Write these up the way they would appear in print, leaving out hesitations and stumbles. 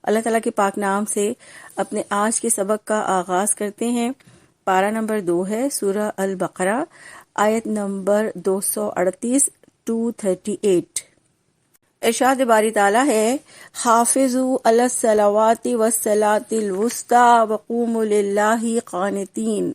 اللہ تعالیٰ کے پاک نام سے اپنے آج کے سبق کا آغاز کرتے ہیں۔ پارہ نمبر 2 ہے سورہ البقرہ، آیت نمبر 238 238۔ ارشاد باری تعالیٰ ہے، حافظوا علی الصلوات والصلاۃ الوسطی وقوموا للہ قانتین۔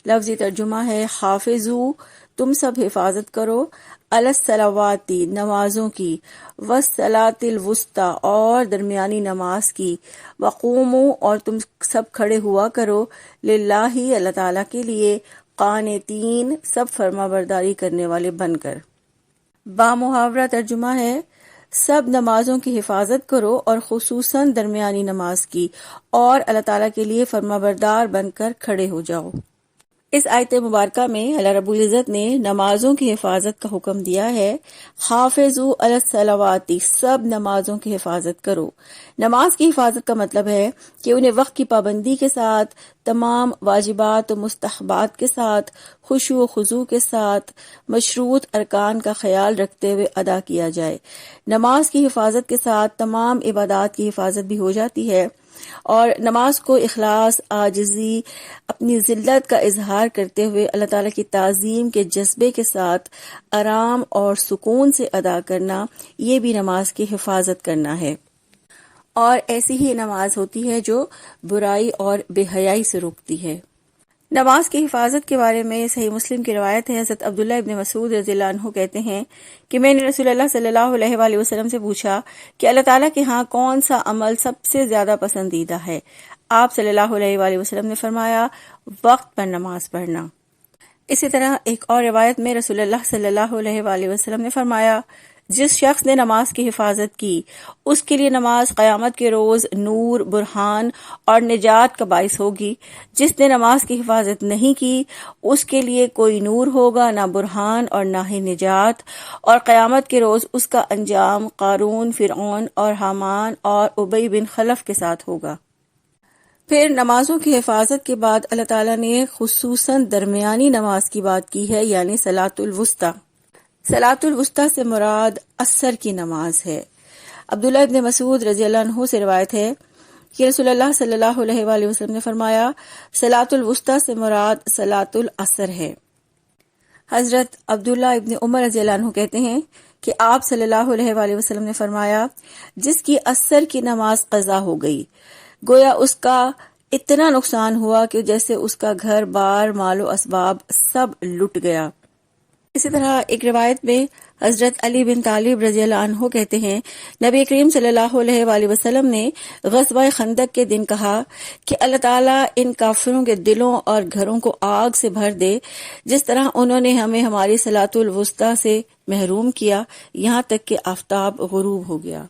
لفظی ترجمہ ہے، حافظوا تم سب حفاظت کرو، علی الصلوات نمازوں کی، والصلاۃ الوسطی اور درمیانی نماز کی، وقوموا اور تم سب کھڑے ہوا کرو، للہ اللہ تعالیٰ کے لیے، قانتین سب فرما برداری کرنے والے بن کر۔ با محاورہ ترجمہ ہے، سب نمازوں کی حفاظت کرو اور خصوصاً درمیانی نماز کی، اور اللہ تعالیٰ کے لیے فرما بردار بن کر کھڑے ہو جاؤ۔ اس آیت مبارکہ میں اللہ رب العزت نے نمازوں کی حفاظت کا حکم دیا ہے۔ حافظوا علی الصلوات، سب نمازوں کی حفاظت کرو۔ نماز کی حفاظت کا مطلب ہے کہ انہیں وقت کی پابندی کے ساتھ، تمام واجبات و مستحبات کے ساتھ، خشوع و خضوع کے ساتھ، مشروط ارکان کا خیال رکھتے ہوئے ادا کیا جائے۔ نماز کی حفاظت کے ساتھ تمام عبادات کی حفاظت بھی ہو جاتی ہے، اور نماز کو اخلاص، عاجزی، اپنی ذلت کا اظہار کرتے ہوئے اللہ تعالیٰ کی تعظیم کے جذبے کے ساتھ آرام اور سکون سے ادا کرنا، یہ بھی نماز کی حفاظت کرنا ہے۔ اور ایسی ہی نماز ہوتی ہے جو برائی اور بے حیائی سے روکتی ہے۔ نماز کی حفاظت کے بارے میں صحیح مسلم کی روایت ہے، حضرت عبداللہ ابن مسعود رضی اللہ عنہ کہتے ہیں کہ میں نے رسول اللہ صلی اللہ علیہ وآلہ وسلم سے پوچھا کہ اللہ تعالیٰ کے ہاں کون سا عمل سب سے زیادہ پسندیدہ ہے؟ آپ صلی اللہ علیہ وآلہ وسلم نے فرمایا، وقت پر نماز پڑھنا۔ اسی طرح ایک اور روایت میں رسول اللہ صلی اللہ علیہ وآلہ وسلم نے فرمایا، جس شخص نے نماز کی حفاظت کی، اس کے لیے نماز قیامت کے روز نور، برہان اور نجات کا باعث ہوگی۔ جس نے نماز کی حفاظت نہیں کی، اس کے لیے کوئی نور ہوگا، نہ برہان اور نہ ہی نجات، اور قیامت کے روز اس کا انجام قارون، فرعون اور حامان اور ابی بن خلف کے ساتھ ہوگا۔ پھر نمازوں کی حفاظت کے بعد اللہ تعالیٰ نے خصوصاً درمیانی نماز کی بات کی ہے، یعنی صلاۃ الوسطی۔ صلاۃ الوسطی سے مراد عصر کی نماز ہے۔ عبداللہ ابن مسعود رضی اللہ عنہ سے روایت ہے کہ رسول اللہ صلی اللہ علیہ وآلہ وسلم نے فرمایا، صلاۃ الوسطی سے مراد صلاۃ العصر ہے۔ حضرت عبداللہ ابن عمر رضی اللہ عنہ کہتے ہیں کہ آپ صلی اللہ علیہ وآلہ وسلم نے فرمایا، جس کی عصر کی نماز قضا ہو گئی، گویا اس کا اتنا نقصان ہوا کہ جیسے اس کا گھر بار، مال و اسباب سب لٹ گیا۔ اسی طرح ایک روایت میں حضرت علی بن طالب رضی اللہ عنہ کہتے ہیں، نبی کریم صلی اللہ علیہ وآلہ وسلم نے غزوہ خندق کے دن کہا کہ اللہ تعالیٰ ان کافروں کے دلوں اور گھروں کو آگ سے بھر دے، جس طرح انہوں نے ہمیں ہماری صلاۃ الوسطی سے محروم کیا، یہاں تک کہ آفتاب غروب ہو گیا۔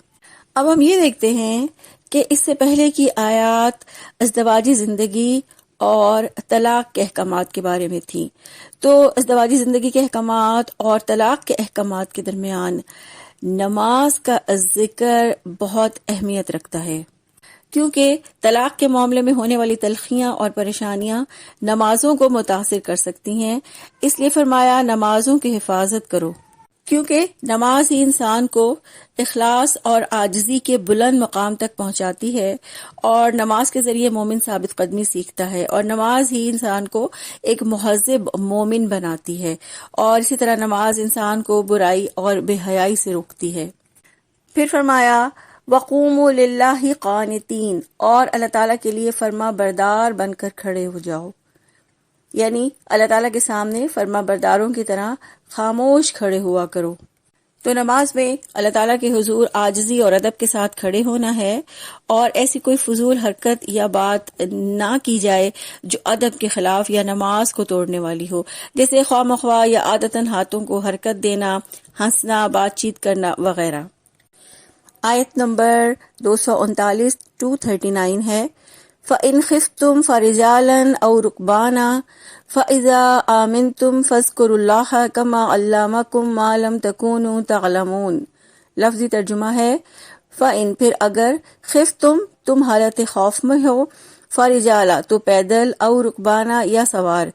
اب ہم یہ دیکھتے ہیں کہ اس سے پہلے کی آیات ازدواجی زندگی اور طلاق کے احکامات کے بارے میں تھیں، تو ازدواجی زندگی کے احکامات اور طلاق کے احکامات کے درمیان نماز کا ذکر بہت اہمیت رکھتا ہے، کیونکہ طلاق کے معاملے میں ہونے والی تلخیاں اور پریشانیاں نمازوں کو متاثر کر سکتی ہیں، اس لیے فرمایا نمازوں کی حفاظت کرو، کیونکہ نماز ہی انسان کو اخلاص اور عاجزی کے بلند مقام تک پہنچاتی ہے، اور نماز کے ذریعے مومن ثابت قدمی سیکھتا ہے، اور نماز ہی انسان کو ایک مہذب مومن بناتی ہے، اور اسی طرح نماز انسان کو برائی اور بے حیائی سے روکتی ہے۔ پھر فرمایا، وقوموا للہ قانتین، اور اللہ تعالیٰ کے لیے فرما بردار بن کر کھڑے ہو جاؤ، یعنی اللہ تعالیٰ کے سامنے فرما برداروں کی طرح خاموش کھڑے ہوا کرو۔ تو نماز میں اللہ تعالیٰ کے حضور عاجزی اور ادب کے ساتھ کھڑے ہونا ہے، اور ایسی کوئی فضول حرکت یا بات نہ کی جائے جو ادب کے خلاف یا نماز کو توڑنے والی ہو، جیسے خواہ مخواہ یا عادتاً ہاتھوں کو حرکت دینا، ہنسنا، بات چیت کرنا وغیرہ۔ آیت نمبر 239 239 ہے، فَإِنْ خِفْتُمْ فَرِجَالًا أَوْ رُكْبَانًا فَإِذَا آمِنْتُمْ فَاذْكُرُوا اللَّهَ كَمَا عَلَّمَكُمْ مَا لَمْ تَكُونُوا تَعْلَمُونَ۔ لفظی ترجمہ ہے، فَإِنْ پھر اگر، خِفْتُمْ تم حالت خوف میں ہو، فَرِجَالًا تو پیدل، أَوْ رُكْبَانًا یا سوار،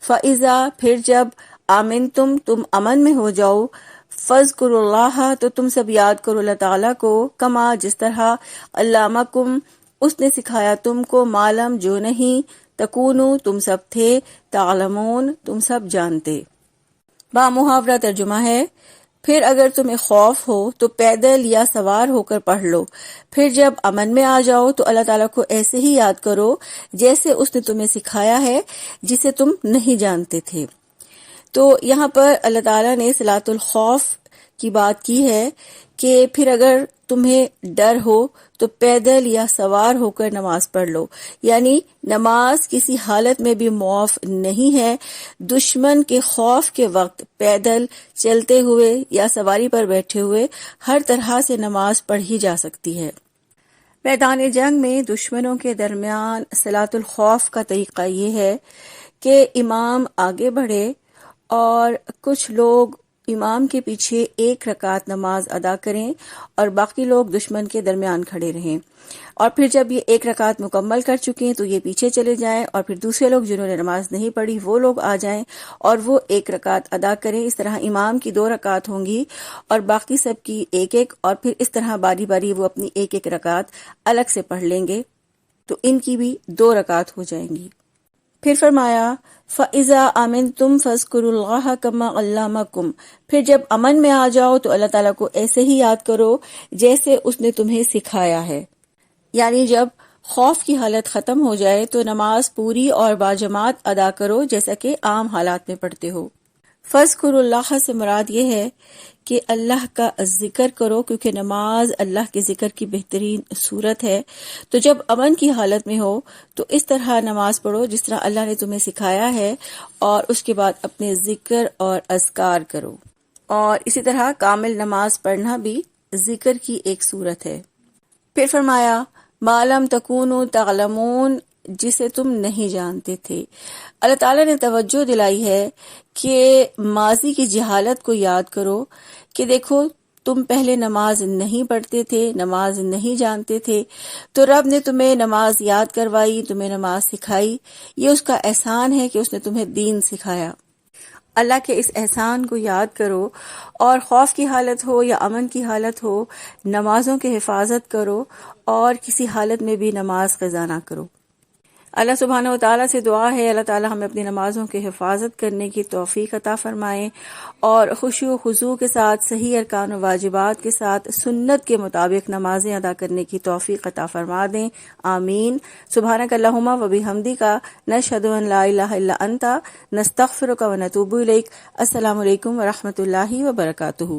فَإِذَا پھر جب، آمنتم تم امن میں ہو جاؤ، فَاذْكُرُوا اللَّهَ تو تم سب یاد کرو اللہ تعالیٰ کو، کما جس طرح علّمکم اس نے سکھایا تم کو، معلوم جو نہیں، تکونو تم سب تھے، تعلمون تم سب جانتے۔ با محاورہ ترجمہ ہے، پھر اگر تمہیں خوف ہو تو پیدل یا سوار ہو کر پڑھ لو، پھر جب امن میں آ جاؤ تو اللہ تعالیٰ کو ایسے ہی یاد کرو جیسے اس نے تمہیں سکھایا ہے جسے تم نہیں جانتے تھے۔ تو یہاں پر اللہ تعالیٰ نے صلاۃ الخوف کی بات کی ہے کہ پھر اگر تمہیں ڈر ہو تو پیدل یا سوار ہو کر نماز پڑھ لو، یعنی نماز کسی حالت میں بھی معاف نہیں ہے۔ دشمن کے خوف کے وقت پیدل چلتے ہوئے یا سواری پر بیٹھے ہوئے ہر طرح سے نماز پڑھی جا سکتی ہے۔ میدان جنگ میں دشمنوں کے درمیان صلاۃ الخوف کا طریقہ یہ ہے کہ امام آگے بڑھے اور کچھ لوگ امام کے پیچھے 1 رکعت نماز ادا کریں اور باقی لوگ دشمن کے درمیان کھڑے رہیں، اور پھر جب یہ 1 رکعت مکمل کر چکے تو یہ پیچھے چلے جائیں، اور پھر دوسرے لوگ جنہوں نے نماز نہیں پڑھی وہ لوگ آ جائیں اور وہ 1 رکعت ادا کریں۔ اس طرح امام کی 2 رکعت ہوں گی اور باقی سب کی 1 اور پھر اس طرح باری باری وہ اپنی 1 رکعت الگ سے پڑھ لیں گے، تو ان کی بھی 2 رکعت ہو جائیں گی۔ پھر فرمایا فَإِذَا آمَنْتُمْ فَاذْكُرُوا اللَّهَ كَمَا عَلَّمَكُمْ، پھر جب امن میں آ جاؤ تو اللہ تعالیٰ کو ایسے ہی یاد کرو جیسے اس نے تمہیں سکھایا ہے، یعنی جب خوف کی حالت ختم ہو جائے تو نماز پوری اور باجماعت ادا کرو جیسا کہ عام حالات میں پڑھتے ہو۔ فَاذْكُرُوا اللَّهَ سے مراد یہ ہے کہ اللہ کا ذکر کرو، کیونکہ نماز اللہ کے ذکر کی بہترین صورت ہے۔ تو جب امن کی حالت میں ہو تو اس طرح نماز پڑھو جس طرح اللہ نے تمہیں سکھایا ہے، اور اس کے بعد اپنے ذکر اور اذکار کرو، اور اسی طرح کامل نماز پڑھنا بھی ذکر کی ایک صورت ہے۔ پھر فرمایا ما لم تکونوا تعلمون، جسے تم نہیں جانتے تھے۔ اللہ تعالیٰ نے توجہ دلائی ہے کہ ماضی کی جہالت کو یاد کرو کہ دیکھو تم پہلے نماز نہیں پڑھتے تھے، نماز نہیں جانتے تھے، تو رب نے تمہیں نماز یاد کروائی، تمہیں نماز سکھائی۔ یہ اس کا احسان ہے کہ اس نے تمہیں دین سکھایا۔ اللہ کے اس احسان کو یاد کرو، اور خوف کی حالت ہو یا امن کی حالت ہو نمازوں کی حفاظت کرو، اور کسی حالت میں بھی نماز قضا نہ کرو۔ اللہ سبحانہ و تعالیٰ سے دعا ہے اللہ تعالیٰ ہمیں اپنی نمازوں کی حفاظت کرنے کی توفیق عطا فرمائے، اور خشوع و خضوع کے ساتھ صحیح ارکان و واجبات کے ساتھ سنت کے مطابق نمازیں ادا کرنے کی توفیق عطا فرما دیں، آمین۔ سبحانک اللہم و بحمدک، نشہد ان لا الہ الا انت، نستغفرک و نتوب الیک۔ السلام علیکم و رحمۃ اللہ وبرکاتہ۔